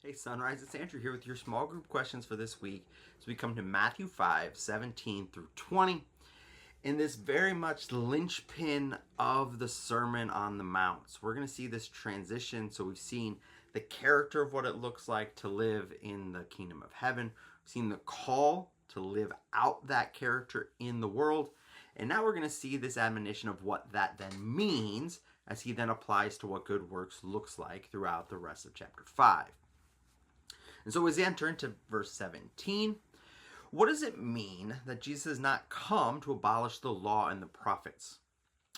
Hey Sunrise, it's Andrew here with your small group questions for this week. So we come to Matthew 5:17 through 20. In this very much linchpin of the Sermon on the Mount. So we're going to see this transition. So we've seen the character of what it looks like to live in the kingdom of heaven. We've seen the call to live out that character in the world. And now we're going to see this admonition of what that then means as he then applies to what good works looks like throughout the rest of chapter 5. And so as we enter into verse 17, what does it mean that Jesus has not come to abolish the law and the prophets?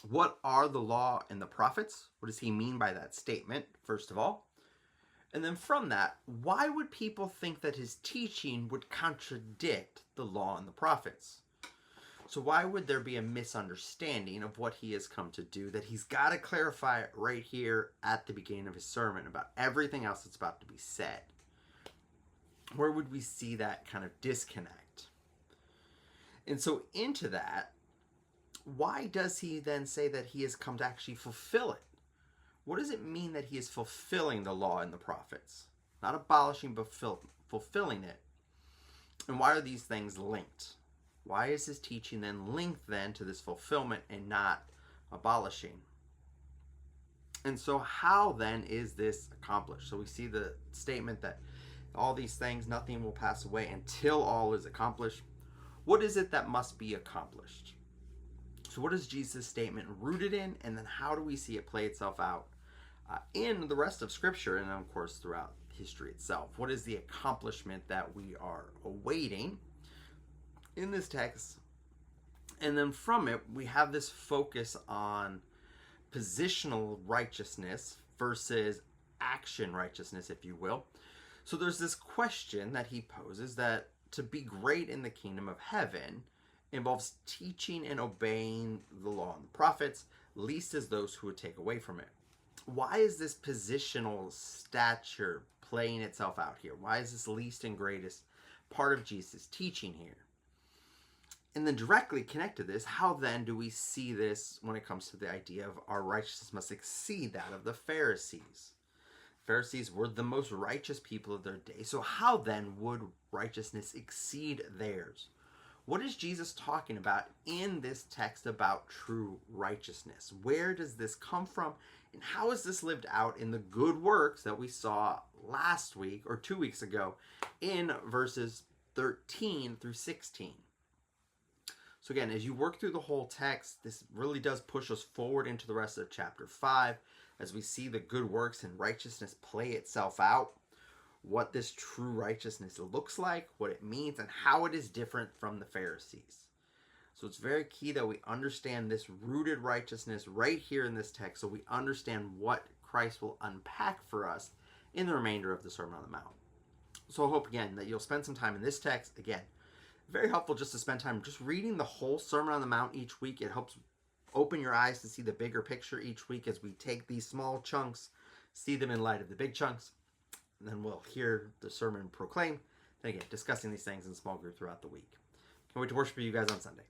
What are the law and the prophets? What does he mean by that statement, first of all? And then from that, why would people think that his teaching would contradict the law and the prophets? So why would there be a misunderstanding of what he has come to do that he's got to clarify it right here at the beginning of his sermon about everything else that's about to be said? Where would we see that kind of disconnect? And so into that, why does he then say that he has come to actually fulfill it? What does it mean that he is fulfilling the law and the prophets? Not abolishing, but fulfilling it. And why are these things linked? Why is his teaching then linked then to this fulfillment and not abolishing? And so how then is this accomplished? So we see the statement that all these things, nothing will pass away until all is accomplished. What is it that must be accomplished? So what is Jesus' statement rooted in? And then how do we see it play itself out in the rest of Scripture and, of course, throughout history itself? What is the accomplishment that we are awaiting in this text? And then from it, we have this focus on positional righteousness versus action righteousness, if you will. So there's this question that he poses that to be great in the kingdom of heaven involves teaching and obeying the law and the prophets, least as those who would take away from it. Why is this positional stature playing itself out here? Why is this least and greatest part of Jesus' teaching here? And then directly connected to this, how then do we see this when it comes to the idea of our righteousness must exceed that of the Pharisees? Pharisees were the most righteous people of their day. So how then would righteousness exceed theirs? What is Jesus talking about in this text about true righteousness? Where does this come from? And how is this lived out in the good works that we saw last week or 2 weeks ago in verses 13 through 16? So again, as you work through the whole text, this really does push us forward into the rest of chapter 5 as we see the good works and righteousness play itself out, what this true righteousness looks like, what it means, and how it is different from the Pharisees. So it's very key that we understand this rooted righteousness right here in this text so we understand what Christ will unpack for us in the remainder of the Sermon on the Mount. So I hope, again, that you'll spend some time in this text. Again, very helpful just to spend time just reading the whole Sermon on the Mount each week. It helps open your eyes to see the bigger picture each week as we take these small chunks, see them in light of the big chunks, and then we'll hear the sermon proclaimed. And again, discussing these things in small group throughout the week. Can't wait to worship with you guys on Sunday.